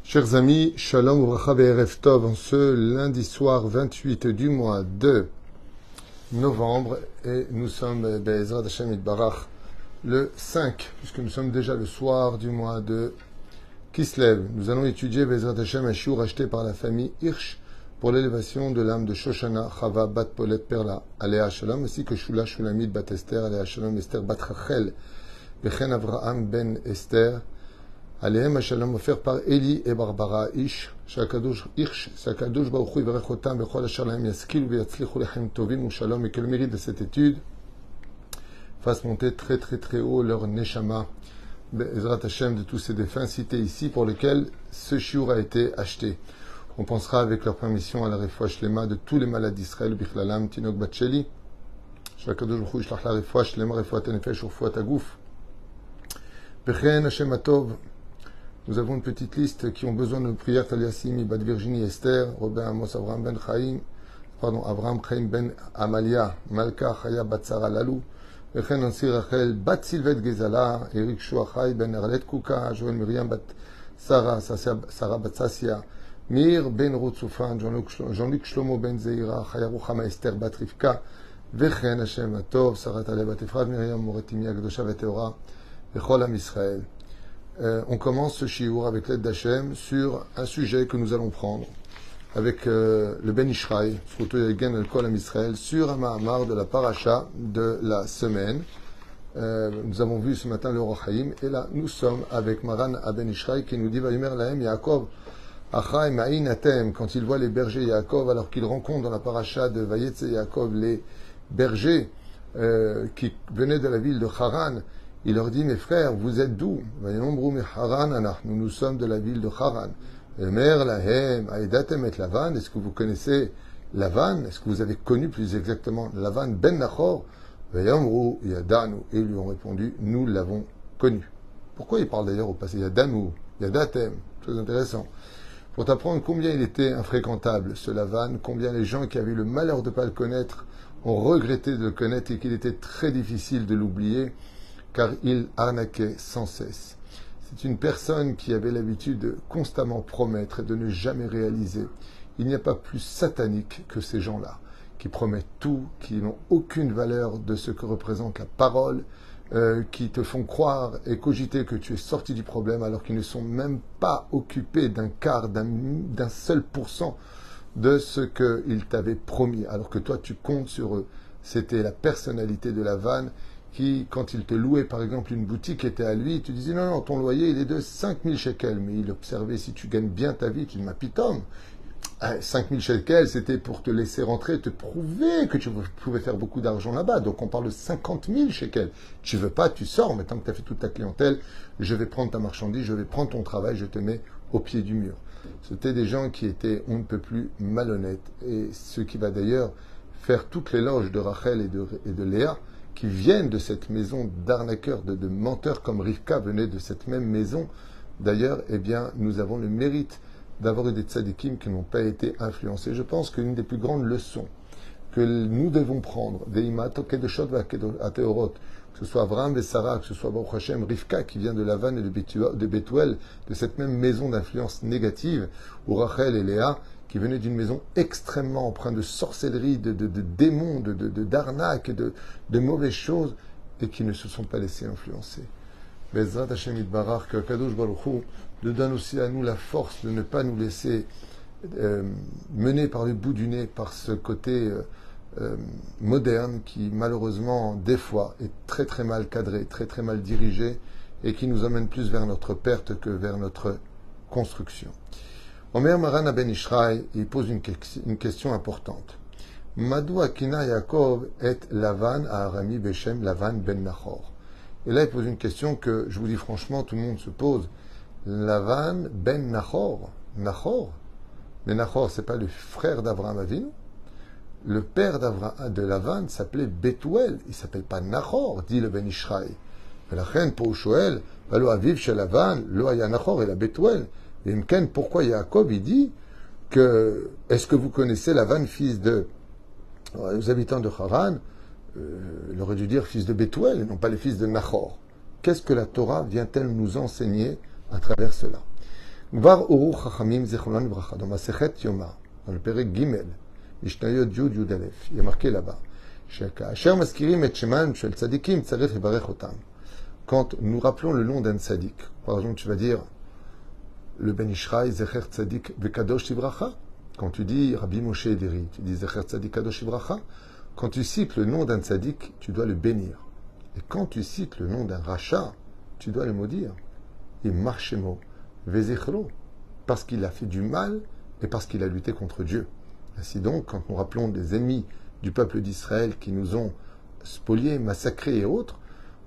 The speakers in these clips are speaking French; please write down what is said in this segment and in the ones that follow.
Chers amis, Shalom Uvracha Ve'erev Tov, en ce lundi soir 28 du mois de novembre, et nous sommes Be'ezrat Hashem Yitbarach le 5, puisque nous sommes déjà le soir du mois de Kislev. Nous allons étudier Be'ezrat Hashem un shiur acheté par la famille Hirsch pour l'élévation de l'âme de Shoshana Chava Bat Polet Perla Alea Shalom, ainsi que Shula Shulamit Bat Esther Alea Shalom Esther Bat Rachel Bechen Avraham Ben Esther Alehem Shalom offert par Eli et Barbara Ish, Shakadosh Hirsch, Shakadosh Baruch Hu Yivarech Otam Bechol Asher Lahem Yaskilu Veyatzlichu Lechem Tovim ou Shalom, et que le mérite de cette étude fasse monter très très très haut leur Neshama, Be'ezrat Hashem, de tous ces défunts cités ici pour lesquels ce shiur a été acheté. On pensera avec leur permission à la refoua shlema de tous les malades d'Israël, Bichlalam, Tinok Batcheli, Shakadosh Baruch Hu Yishlach la refoua shlema, refoua tenefesh, refoua tagouf, Bechen Hashem Atov. Nous avons une petite liste qui ont besoin de nos prières. Taliassim, Bat Virginie, Esther, Robin Amos, Avraham Ben Chaim, Avraham Chaim Ben Amalia, Malka Chaya Bat Sarah Lalou, Bechen Nancy Rachel, Bat Sylvette Gezala, Eric Chouachai Ben Arlet Kouka, Joël Myriam Bat Sarah, Sarah Bat Sassia, Mir Ben Rotsoufan, Jean-Luc Shlomo Ben Zeira, Chaya Ruchama Esther Bat Rivka, Bechen Hashem Atov, Sarah Taleh Bat Efrat, Myriam Moretimi Akdosha Veteora, Bechol Am Israël. On commence ce shiur avec l'aide d'Hachem sur un sujet que nous allons prendre avec le Ben Ishraï, sur un Mahamar de la paracha de la semaine. Nous avons vu ce matin le Rochaim, et là nous sommes avec Maran à Ben Ishraï qui nous dit Vayomer Lahem Yaakov Achai Ma'in Atem, quand il voit les bergers Yaakov, alors qu'il rencontre dans la paracha de Vayetze Yaakov les bergers qui venaient de la ville de Haran. Il leur dit, mes frères, vous êtes d'où? Nous sommes de la ville de Haran. Est-ce que vous connaissez Lavan? Est-ce que vous avez connu plus exactement Lavan ben Nachor? Et ils lui ont répondu, nous l'avons connu. Pourquoi il parle d'ailleurs au passé Yadanu, Yadatem? Très intéressant. Pour t'apprendre combien il était infréquentable, ce Lavan, combien les gens qui avaient eu le malheur de ne pas le connaître ont regretté de le connaître et qu'il était très difficile de l'oublier, car il arnaquait sans cesse. C'est une personne qui avait l'habitude de constamment promettre et de ne jamais réaliser. Il n'y a pas plus satanique que ces gens-là, qui promettent tout, qui n'ont aucune valeur de ce que représente la parole, qui te font croire et cogiter que tu es sorti du problème alors qu'ils ne sont même pas occupés d'un quart, d'un seul pourcent de ce qu'ils t'avaient promis, alors que toi tu comptes sur eux. C'était la personnalité de Lavan, qui, quand il te louait par exemple une boutique qui était à lui, tu disais non, ton loyer il est de 5000 shekels, mais il observait si tu gagnes bien ta vie, tu dis ma pitom, 5000 shekels c'était pour te laisser rentrer, te prouver que tu pouvais faire beaucoup d'argent là-bas, donc on parle de 50 000 shekels, tu veux pas, tu sors, mais tant que tu as fait toute ta clientèle, je vais prendre ta marchandise, je vais prendre ton travail, je te mets au pied du mur. C'était des gens qui étaient on ne peut plus malhonnêtes, et ce qui va d'ailleurs faire toute l'éloge de Rachel et de Léa, qui viennent de cette maison d'arnaqueurs, de menteurs, comme Rivka venait de cette même maison. D'ailleurs, eh bien, nous avons le mérite d'avoir eu des tzadikim qui n'ont pas été influencés. Je pense qu'une des plus grandes leçons que nous devons prendre, que ce soit Avraham et Sarah, que ce soit Baruch Hashem, Rivka, qui vient de Lavan et de Bethuel, de cette même maison d'influence négative, ou Rachel et Léa, qui venaient d'une maison extrêmement empreinte de sorcellerie, de démons, d'arnaques, de mauvaises choses, et qui ne se sont pas laissés influencer. Be'ezrat Hashem Yitbarach, que Kadosh Baruch Hu nous donne aussi à nous la force de ne pas nous laisser mener par le bout du nez par ce côté moderne qui, malheureusement, des fois, est très très mal cadré, très très mal dirigé, et qui nous amène plus vers notre perte que vers notre construction. Omer Maran à Ben Ishraï, il pose une question importante. Madou Akina Yaakov et Lavan à Arami Beshem Lavan Ben Nachor. Et là, il pose une question que, je vous dis franchement, tout le monde se pose. Lavan Ben Nachor. Nachor? Mais Nachor, c'est pas le frère d'Avraham Avinu? Le père de Lavan s'appelait Bethuel. Il s'appelle pas Nachor, dit le Ben Ishraï. La reine pour Shoel, Valo Aviv chez Lavan, Lo Aya Nachor et la Bethuel. Et Mken, pourquoi Yaakov, il dit que, est-ce que vous connaissez Lavan, fils de, les habitants de Haran, il aurait dû dire fils de Bethuel, et non pas les fils de Nachor. Qu'est-ce que la Torah vient-elle nous enseigner à travers cela? Gvar Oru Chachamim Zechronan Libracha, dans ma Sechet Yoma, dans le Pérec Gimel, Mishnayot Yud Yud Aleph, il y a marqué là-bas, Asher Maskirim et Sheman Shel Tzadikim Tzarech Yivarech Otam. Quand nous rappelons le nom d'un tzaddik, par exemple, tu vas dire le Ben Ishraï Zecher Tzadik Vekadosh Livracha. Quand tu dis Rabbi Moshe Ederi, tu dis Zecher Tzadik Kadosh Livracha. Quand tu cites le nom d'un tzaddik, tu dois le bénir. Et quand tu cites le nom d'un rachat, tu dois le maudire. Et marchemo, vezechro, parce qu'il a fait du mal et parce qu'il a lutté contre Dieu. Ainsi donc, quand nous rappelons des ennemis du peuple d'Israël qui nous ont spoliés, massacrés et autres,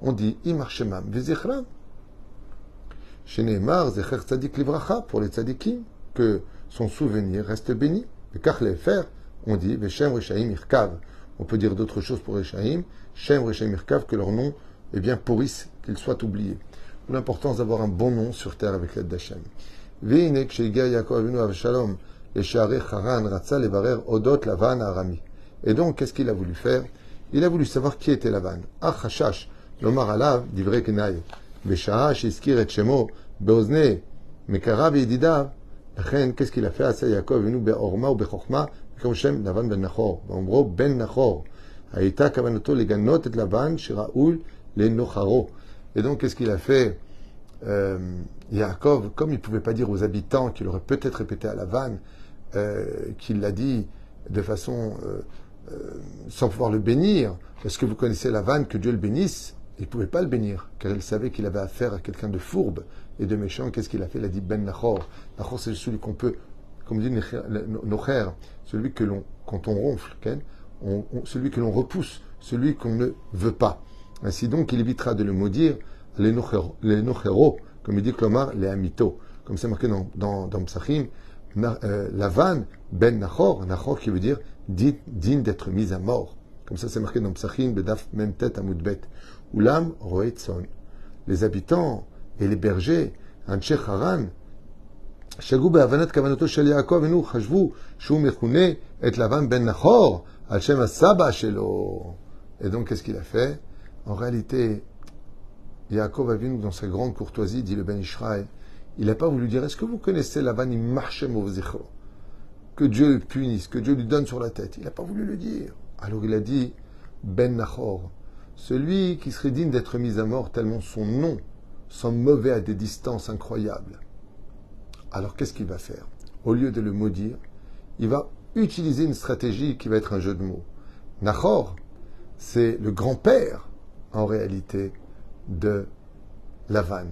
on dit Imarshemam, vezechram. Chez Neymar, Zecher Tzadik Livracha, pour les tzadikim, que son souvenir reste béni. Et car les faire, on dit Veshem Reshaim Irkav. On peut dire d'autres choses pour Reshaim, Shem Reshaim Irkav, que leur nom, eh bien, pourrisse, qu'ils soient oubliés. L'importance d'avoir un bon nom sur terre avec l'aide d'Hachem. Veinek Sheiga Yaakov Avinu Avshalom, les Sha'arei Haran Ratza Levarer Odot Lavan Arami. Et donc, qu'est-ce qu'il a voulu faire? Il a voulu savoir qui était Lavan. Ah Hashash, Lomar Alav, Divrei Kenai. Veshaha Shiskir et Shemo, Beozne, Mekara Veididav. Qu'est-ce qu'il a fait? Asa Yaakov Avinu Be'orma ou Be'chochma, comme Shem Lavan Ben Nachor. Omro Ben Nachor. Haïta Kavanoto Leganot et Lavan, Shiraoul, les Nocharo. Et donc, qu'est-ce qu'il a fait? Yaakov, comme il ne pouvait pas dire aux habitants qu'il aurait peut-être répété à Lavan, qu'il l'a dit de façon sans pouvoir le bénir. Est-ce que vous connaissez Lavan, que Dieu le bénisse? Il ne pouvait pas le bénir, car il savait qu'il avait affaire à quelqu'un de fourbe et de méchant. Qu'est-ce qu'il a fait? Il a dit Ben Nachor. Nachor, c'est celui qu'on peut, comme dit Nocher, celui que l'on, quand on ronfle, celui que l'on repousse, celui qu'on ne veut pas. Ainsi donc, il évitera de le maudire, les Nochero, comme il dit Klomar, les Amito. Comme c'est marqué dans Psachim, Lavan, Ben Nachor, Nachor qui veut dire digne d'être mis à mort. Comme ça, c'est marqué dans Psachim, Bedaf Memtet Amoudbet. Ulam Roetson. Les habitants et les bergers, Anshe Haran, Shagou be'avanat kavanoto shel Yaakov enu chashvu shu mechune et Lavan ben Nachor al shem asaba shelo. Et donc, qu'est-ce qu'il a fait? En réalité, Yaakov Avinu, dans sa grande courtoisie, dit le Ben Ishraï, il n'a pas voulu dire, est-ce que vous connaissez Lavan Imarchem Ovzicho? Que Dieu le punisse, que Dieu lui donne sur la tête. Il n'a pas voulu le dire. Alors il a dit, Ben Nachor, celui qui serait digne d'être mis à mort tellement son nom semble mauvais à des distances incroyables. Alors qu'est-ce qu'il va faire? Au lieu de le maudire, il va utiliser une stratégie qui va être un jeu de mots. Nachor, c'est le grand-père, en réalité, de Lavan.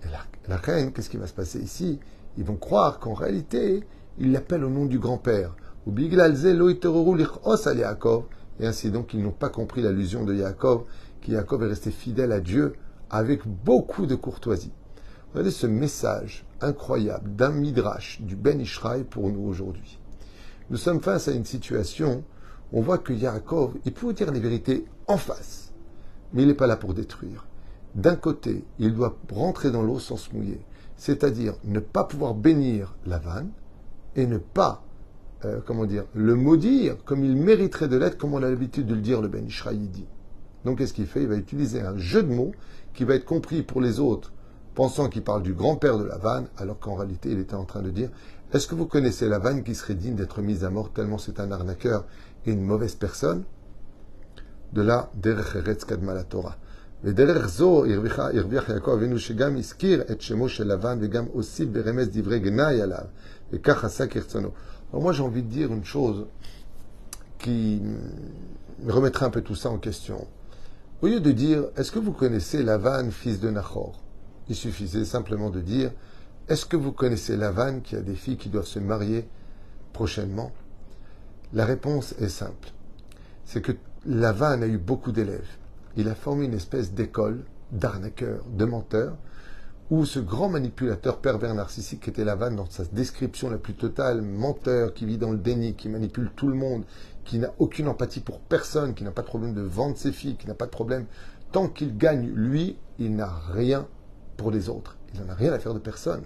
Et la reine, qu'est-ce qui va se passer ici? Ils vont croire qu'en réalité, il l'appelle au nom du grand-père. Et ainsi donc, ils n'ont pas compris l'allusion de Yaakov, que Yaakov est resté fidèle à Dieu avec beaucoup de courtoisie. Regardez ce message incroyable d'un midrash du Ben Ishraï pour nous aujourd'hui. Nous sommes face à une situation où on voit que Yaakov, il peut dire les vérités en face, mais il n'est pas là pour détruire. D'un côté, il doit rentrer dans l'eau sans se mouiller, c'est-à-dire ne pas pouvoir bénir Lavan et ne pas le maudire comme il mériterait de l'être, comme on a l'habitude de le dire, le Ben Ishraï dit. Donc qu'est-ce qu'il fait? Il va utiliser un jeu de mots qui va être compris pour les autres, pensant qu'il parle du grand-père de Lavan, alors qu'en réalité il était en train de dire, est-ce que vous connaissez Lavan qui serait digne d'être mis à mort tellement c'est un arnaqueur et une mauvaise personne? De là, Derech Eretz Kadma la Torah. ודרך זו הרוויח יעקב אבינו שגם הזכיר את שמו של לבן וגם הוסיף ברמז דברי גנאי עליו וכך עשה כרצונו. Alors moi j'ai envie de dire une chose qui remettra un peu tout ça en question. Au lieu de dire est-ce que vous connaissez Lavan fils de Nachor, il suffisait simplement de dire est-ce que vous connaissez Lavan qui a des filles qui doivent se marier prochainement? La réponse est simple. C'est que Lavan a eu beaucoup d'élèves. Il a formé une espèce d'école d'arnaqueurs, de menteurs, où ce grand manipulateur pervers narcissique qui était Lavan dans sa description la plus totale, menteur, qui vit dans le déni, qui manipule tout le monde, qui n'a aucune empathie pour personne, qui n'a pas de problème de vendre ses filles, qui n'a pas de problème. Tant qu'il gagne, lui, il n'a rien pour les autres. Il n'en a rien à faire de personne.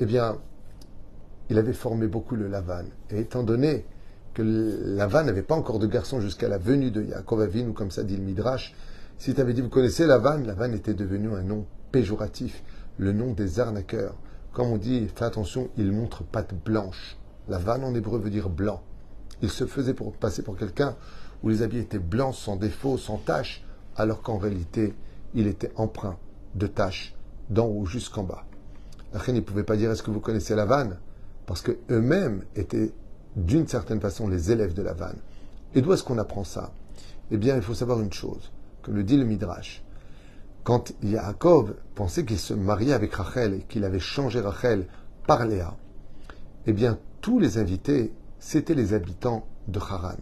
Eh bien, il avait formé beaucoup le Lavan. Et étant donné que Lavan n'avait pas encore de garçon jusqu'à la venue de Yaakov Avinu, comme ça dit le Midrash, si tu avais dit, vous connaissez Lavan, Lavan était devenu un nom péjoratif, le nom des arnaqueurs. Comme on dit, fais attention, il montre patte blanche. La vanne en hébreu veut dire blanc. Il se faisait passer pour quelqu'un où les habits étaient blancs, sans défaut, sans tache, alors qu'en réalité, il était empreint de taches d'en haut jusqu'en bas. La reine ne pouvait pas dire est-ce que vous connaissez la vanne, parce qu'eux-mêmes étaient d'une certaine façon les élèves de la vanne. Et d'où est-ce qu'on apprend ça? Eh bien, il faut savoir une chose, que le dit le Midrash. Quand Yaakov pensait qu'il se mariait avec Rachel et qu'il avait changé Rachel par Léa, eh bien, tous les invités, c'étaient les habitants de Haran.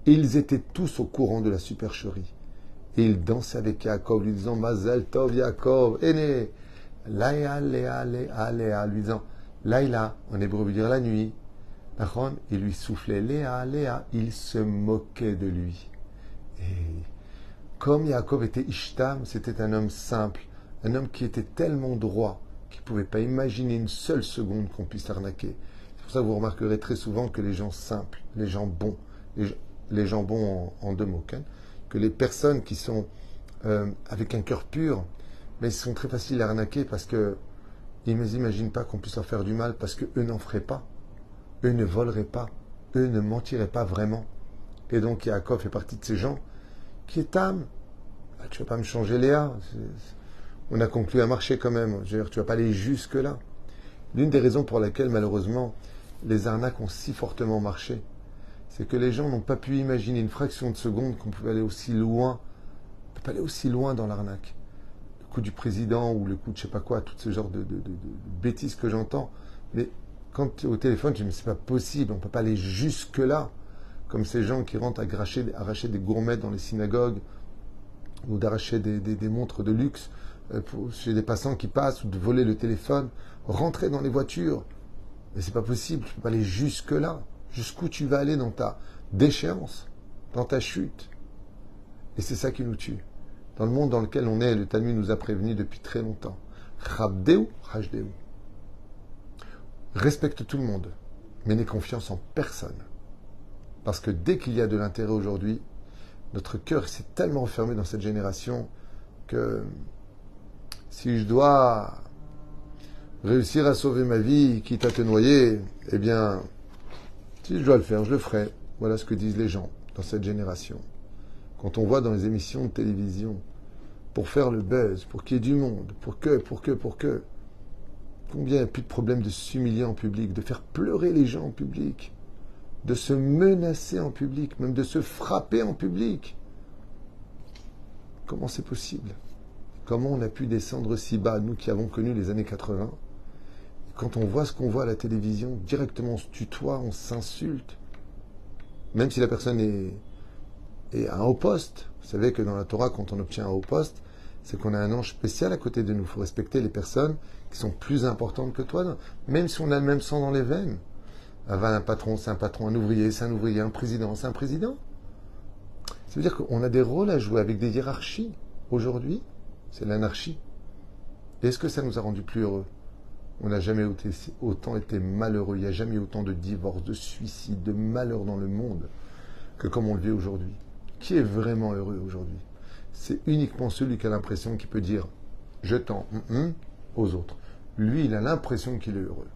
Et ils étaient tous au courant de la supercherie. Et ils dansaient avec Yaakov, lui disant Mazel Tov Yaakov, Aîné, Laïa, Léa, Léa, Léa, lui disant Laïla, en hébreu veut dire la nuit. Nachon, il lui soufflait Léa, Léa, il se moquait de lui. Et comme Yaakov était Ishtam, c'était un homme simple, un homme qui était tellement droit qu'il ne pouvait pas imaginer une seule seconde qu'on puisse l'arnaquer. C'est pour ça que vous remarquerez très souvent que les gens simples, les gens bons, les gens bons en deux mots, hein, que les personnes qui sont avec un cœur pur, mais ils sont très faciles à arnaquer parce qu'ils ne s'imaginent pas qu'on puisse leur faire du mal parce qu'eux n'en feraient pas. Eux ne voleraient pas. Eux ne mentiraient pas vraiment. Et donc Yaakov fait partie de ces gens qui est âme. Tu ne vas pas me changer Léa. On a conclu un marché quand même. Je veux dire, tu ne vas pas aller jusque-là. L'une des raisons pour laquelle malheureusement les arnaques ont si fortement marché, c'est que les gens n'ont pas pu imaginer une fraction de seconde qu'on pouvait aller aussi loin. On ne peut pas aller aussi loin dans l'arnaque. Le coup du président ou le coup de je sais pas quoi, tout ce genre de bêtises que j'entends. Mais quand tu es au téléphone, je me dis, c'est pas possible, on ne peut pas aller jusque-là. Comme ces gens qui rentrent arracher des gourmettes dans les synagogues ou d'arracher des montres de luxe chez des passants qui passent ou de voler le téléphone, rentrer dans les voitures. Mais c'est pas possible, tu ne peux pas aller jusque-là. Jusqu'où tu vas aller dans ta déchéance, dans ta chute. Et c'est ça qui nous tue. Dans le monde dans lequel on est, le Talmud nous a prévenus depuis très longtemps. Chabdeu, Rajdeu. Respecte tout le monde, mais n'aie confiance en personne. Parce que dès qu'il y a de l'intérêt aujourd'hui, notre cœur s'est tellement enfermé dans cette génération que si je dois réussir à sauver ma vie, quitte à te noyer, eh bien, si je dois le faire, je le ferai. Voilà ce que disent les gens dans cette génération. Quand on voit dans les émissions de télévision, pour faire le buzz, pour qu'il y ait du monde, pour que, combien il n'y a plus de problème de s'humilier en public, de faire pleurer les gens en public, de se menacer en public, même de se frapper en public. Comment c'est possible? Comment on a pu descendre si bas, nous qui avons connu les années 80? Quand on voit ce qu'on voit à la télévision, directement on se tutoie, on s'insulte. Même si la personne est à un haut poste. Vous savez que dans la Torah, quand on obtient un haut poste, c'est qu'on a un ange spécial à côté de nous. Il faut respecter les personnes qui sont plus importantes que toi, même si on a le même sang dans les veines. Un patron, c'est un patron, un ouvrier, c'est un ouvrier, un président, c'est un président. Ça veut dire qu'on a des rôles à jouer avec des hiérarchies. Aujourd'hui, c'est l'anarchie. Et est-ce que ça nous a rendus plus heureux? On n'a jamais autant été malheureux. Il n'y a jamais eu autant de divorces, de suicides, de malheurs dans le monde que comme on le vit aujourd'hui. Qui est vraiment heureux aujourd'hui? C'est uniquement celui qui a l'impression qu'il peut dire « je t'en aux autres ». Lui, il a l'impression qu'il est heureux.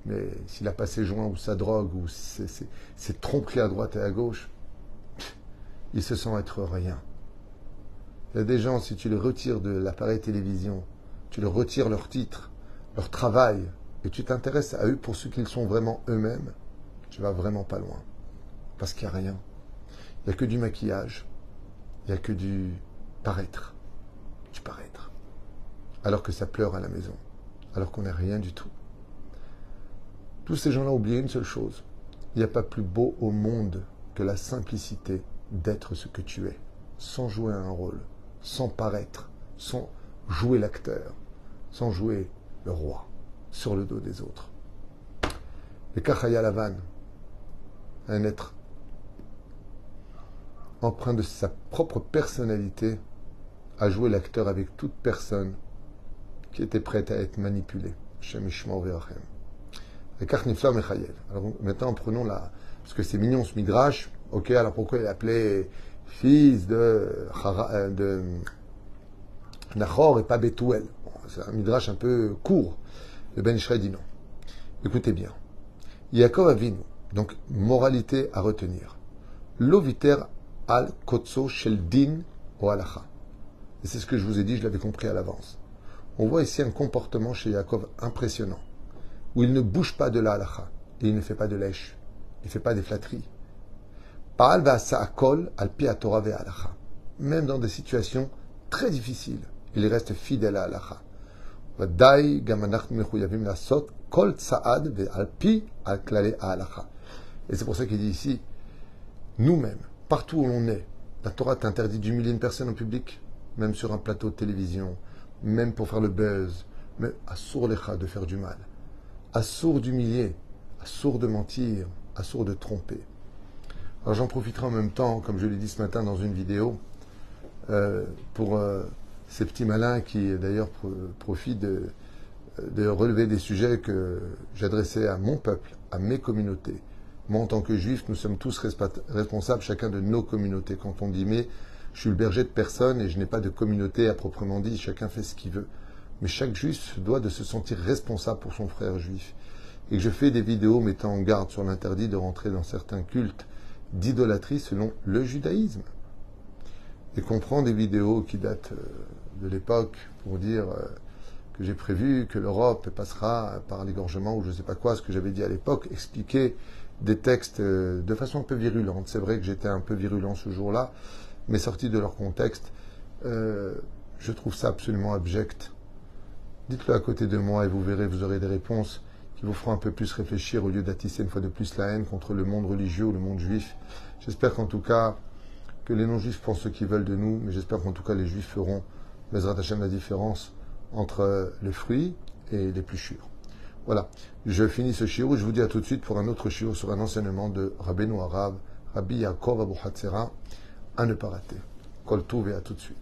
Mais s'il n'a pas ses joints ou sa drogue ou ses tromperies à droite et à gauche, il se sent être rien. Il y a des gens, si tu les retires de l'appareil télévision, tu leur retires leur titre, leur travail, et tu t'intéresses à eux pour ce qu'ils sont vraiment eux-mêmes, tu vas vraiment pas loin. Parce qu'il n'y a rien. Il n'y a que du maquillage. Il n'y a que du paraître. Du paraître. Alors que ça pleure à la maison. Alors qu'on n'est rien du tout. Tous ces gens-là ont oublié une seule chose. Il n'y a pas plus beau au monde que la simplicité d'être ce que tu es. Sans jouer un rôle. Sans paraître. Sans jouer l'acteur. Sans jouer le roi. Sur le dos des autres. Le Kachaya Lavan. Un être empreint de sa propre personnalité, a joué l'acteur avec toute personne qui était prête à être manipulée. Shem Ishmael Ve'achem. Alors maintenant, prenons la... Parce que c'est mignon ce midrash. Ok, alors pourquoi il appelait fils de Nachor et pas Bethuel? Bon, c'est un midrash un peu court. Le Ben Ishraï dit non. Écoutez bien. Yaakov Avinu, donc moralité à retenir. Loviter al kotso shel din o halacha. Et c'est ce que je vous ai dit, je l'avais compris à l'avance. On voit ici un comportement chez Yaakov impressionnant, où il ne bouge pas de la halacha, et il ne fait pas de lèche, il ne fait pas des flatteries. Paal va'asa akol al pi haTorah ve'halacha. Même dans des situations très difficiles, il reste fidèle à la halacha. V'dai gam anachnu mechuyavim lasot kol tsa'ad ve'al pi al klale halacha. Et c'est pour ça qu'il dit ici, nous-mêmes, partout où l'on est, la Torah t'interdit d'humilier une personne en public, même sur un plateau de télévision, même pour faire le buzz, mais assour lecha de faire du mal, assour d'humilier, assour de mentir, assour de tromper. Alors j'en profiterai en même temps, comme je l'ai dit ce matin dans une vidéo, pour ces petits malins qui d'ailleurs profitent de relever des sujets que j'adressais à mon peuple, à mes communautés. Moi, en tant que juif, nous sommes tous responsables, chacun de nos communautés. Quand on dit mais, je suis le berger de personne et je n'ai pas de communauté à proprement dit, chacun fait ce qu'il veut. Mais chaque juif doit de se sentir responsable pour son frère juif. Et que je fais des vidéos mettant en garde sur l'interdit de rentrer dans certains cultes d'idolâtrie selon le judaïsme. Et qu'on prend des vidéos qui datent de l'époque pour dire que j'ai prévu que l'Europe passera par l'égorgement ou je ne sais pas quoi, ce que j'avais dit à l'époque, expliquer des textes de façon un peu virulente. C'est vrai que j'étais un peu virulent ce jour-là, mais sorti de leur contexte, je trouve ça absolument abject. Dites-le à côté de moi et vous verrez, vous aurez des réponses qui vous feront un peu plus réfléchir au lieu d'attisser une fois de plus la haine contre le monde religieux ou le monde juif. J'espère qu'en tout cas, que les non-juifs pensent ce qu'ils veulent de nous, mais j'espère qu'en tout cas les juifs feront, Bezrat Hashem, la différence entre les fruits et l'épluchure. Voilà, je finis ce shiur, je vous dis à tout de suite pour un autre shiur sur un enseignement de Rabbeinu Harav, Rabbi Yaakov Abu Hatzera, à ne pas rater. Kol Tov et à tout de suite.